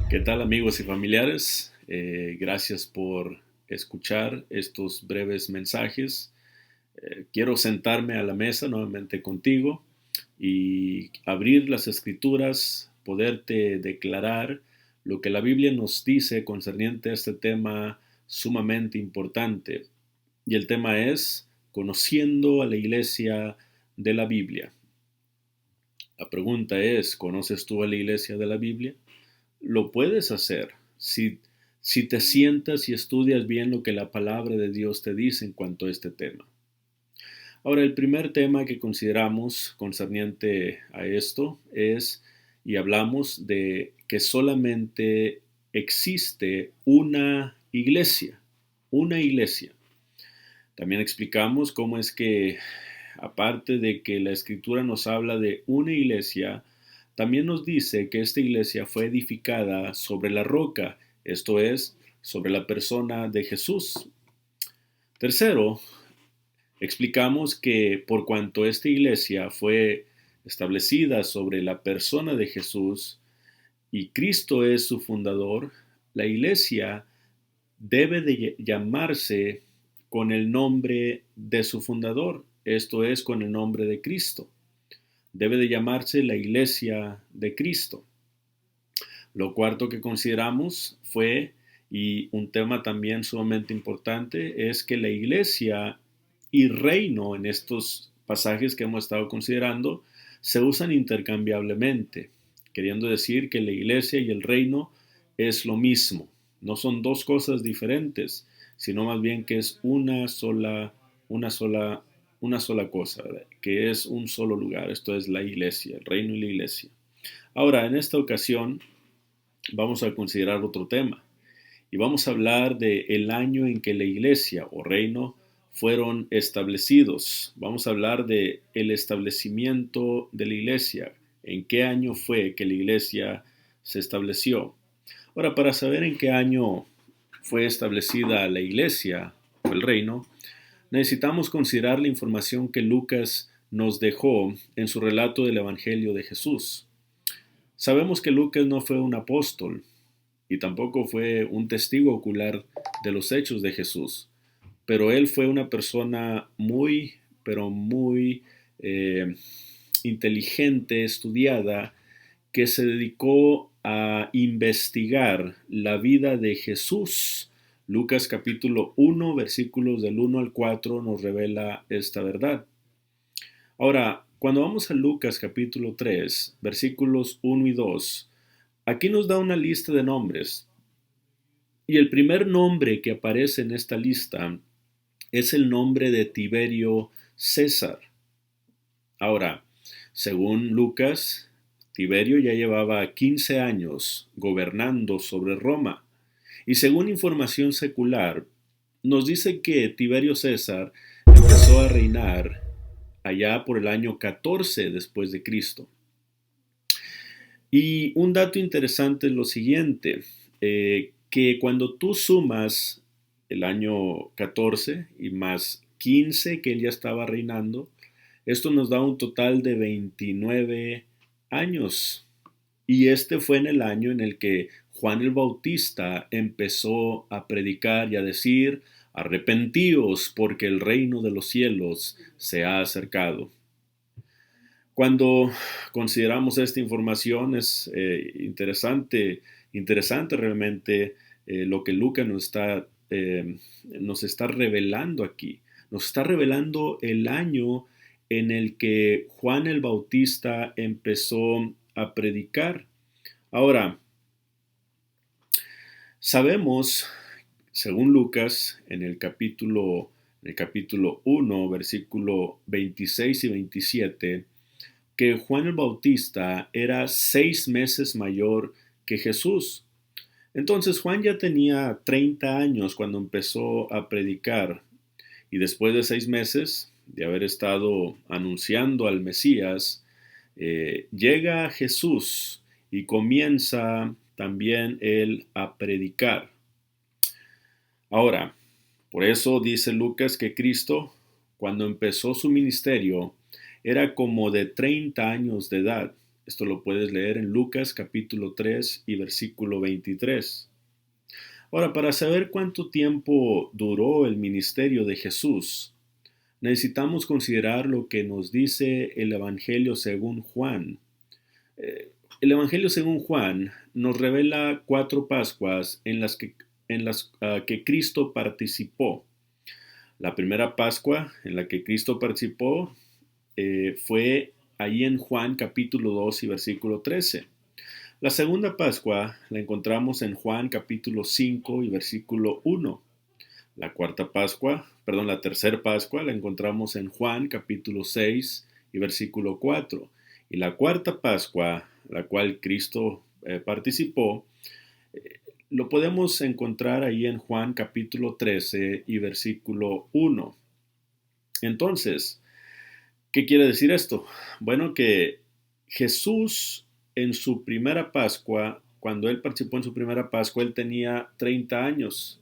¿Qué tal amigos y familiares? Gracias por escuchar estos breves mensajes. Quiero sentarme a la mesa nuevamente contigo y abrir las escrituras, poderte declarar lo que la Biblia nos dice concerniente a este tema sumamente importante. Y el tema es conociendo a la iglesia de la Biblia. La pregunta es, ¿conoces tú a la iglesia de la Biblia? Lo puedes hacer si te sientas y estudias bien lo que la palabra de Dios te dice en cuanto a este tema. Ahora, el primer tema que consideramos concerniente a esto es, y hablamos de que solamente existe una iglesia. También explicamos cómo es que, aparte de que la escritura nos habla de una iglesia, también nos dice que esta iglesia fue edificada sobre la roca, esto es, sobre la persona de Jesús. Tercero, explicamos que por cuanto esta iglesia fue establecida sobre la persona de Jesús y Cristo es su fundador, la iglesia debe de llamarse con el nombre de su fundador, esto es, con el nombre de Cristo. Debe de llamarse la iglesia de Cristo. Lo cuarto que consideramos fue, y un tema también sumamente importante, es que la iglesia y reino en estos pasajes que hemos estado considerando se usan intercambiablemente, queriendo decir que la iglesia y el reino es lo mismo. No son dos cosas diferentes, sino más bien que es una sola, una sola cosa, ¿verdad? Que es un solo lugar. Esto es la iglesia, el reino y la iglesia. Ahora, en esta ocasión, vamos a considerar otro tema y vamos a hablar de el año en que la iglesia o reino fueron establecidos. Vamos a hablar de el establecimiento de la iglesia. ¿En qué año fue que la iglesia se estableció? Ahora, para saber en qué año fue establecida la iglesia o el reino, necesitamos considerar la información que Lucas nos dejó en su relato del Evangelio de Jesús. Sabemos que Lucas no fue un apóstol y tampoco fue un testigo ocular de los hechos de Jesús, pero él fue una persona muy, pero muy inteligente, estudiada, que se dedicó a investigar la vida de Jesús. Lucas capítulo 1, versículos del 1 al 4 nos revela esta verdad. Ahora, cuando vamos a Lucas capítulo 3, versículos 1 y 2, aquí nos da una lista de nombres. Y el primer nombre que aparece en esta lista es el nombre de Tiberio César. Ahora, según Lucas, Tiberio ya llevaba 15 años gobernando sobre Roma. Y según información secular, nos dice que Tiberio César empezó a reinar allá por el año 14 después de Cristo. Y un dato interesante es lo siguiente, que cuando tú sumas el año 14 y más 15 que él ya estaba reinando, esto nos da un total de 29 años. Y este fue en el año en el que Juan el Bautista empezó a predicar y a decir, arrepentíos porque el reino de los cielos se ha acercado. Cuando consideramos esta información es interesante realmente lo que Lucas nos está revelando aquí. Nos está revelando el año en el que Juan el Bautista empezó a predicar. Ahora, sabemos, según Lucas, en el capítulo 1, versículo 26 y 27, que Juan el Bautista era 6 meses mayor que Jesús. Entonces Juan ya tenía 30 años cuando empezó a predicar y después de 6 meses de haber estado anunciando al Mesías, llega Jesús y comienza también él a predicar. Ahora, por eso dice Lucas que Cristo, cuando empezó su ministerio, era como de 30 años de edad. Esto lo puedes leer en Lucas capítulo 3 y versículo 23. Ahora, para saber cuánto tiempo duró el ministerio de Jesús, necesitamos considerar lo que nos dice el Evangelio según Juan. El Evangelio según Juan nos revela 4 Pascuas en las que Cristo participó. La primera Pascua en la que Cristo participó fue ahí en Juan capítulo 2 y versículo 13. La segunda Pascua la encontramos en Juan capítulo 5 y versículo 1. La tercera Pascua la encontramos en Juan capítulo 6 y versículo 4. Y la cuarta Pascua, la cual Cristo participó, lo podemos encontrar ahí en Juan capítulo 13 y versículo 1. Entonces, ¿qué quiere decir esto? Bueno, que Jesús en su primera Pascua, cuando él participó en su primera Pascua, él tenía 30 años.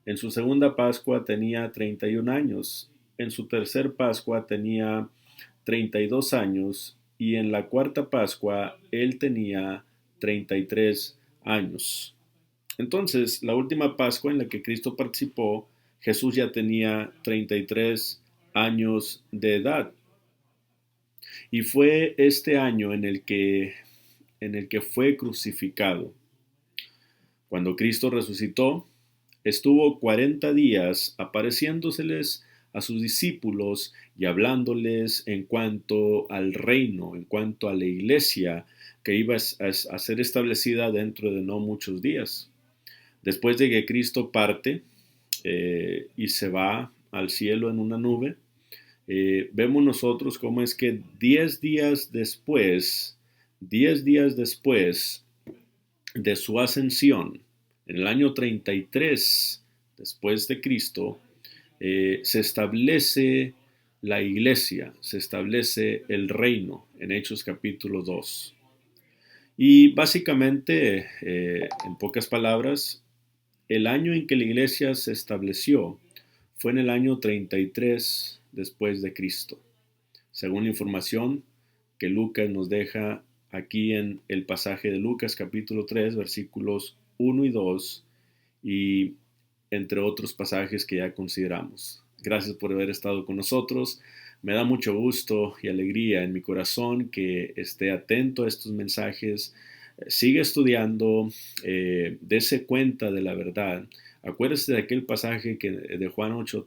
En su segunda Pascua tenía 31 años. En su tercer Pascua tenía 32 años. Y en la cuarta Pascua él tenía 33 años. Entonces, la última Pascua en la que Cristo participó, Jesús ya tenía 33 años de edad. Y fue este año en el que fue crucificado. Cuando Cristo resucitó, estuvo 40 días apareciéndoseles a sus discípulos y hablándoles en cuanto al reino, en cuanto a la iglesia que iba a ser establecida dentro de no muchos días. Después de que Cristo parte y se va al cielo en una nube, vemos nosotros cómo es que 10 días después de su ascensión, en el año 33 después de Cristo, se establece la iglesia, se establece el reino en Hechos capítulo 2. Y básicamente, en pocas palabras, el año en que la iglesia se estableció fue en el año 33 después de Cristo, según la información que Lucas nos deja aquí en el pasaje de Lucas capítulo 3 versículos 1 y 2 y entre otros pasajes que ya consideramos. Gracias por haber estado con nosotros. Me da mucho gusto y alegría en mi corazón que esté atento a estos mensajes. Sigue estudiando, dése cuenta de la verdad. Acuérdese de aquel pasaje de Juan 8,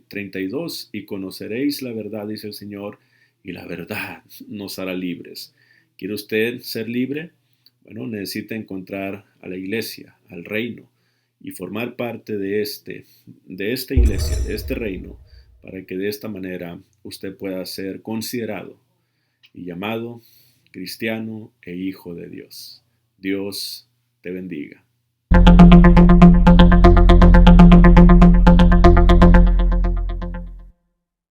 32, y conoceréis la verdad, dice el Señor, y la verdad nos hará libres. ¿Quiere usted ser libre? Bueno, necesita encontrar a la iglesia, al reino, y formar parte de esta iglesia, de este reino, para que de esta manera usted pueda ser considerado y llamado cristiano e hijo de Dios. Dios te bendiga.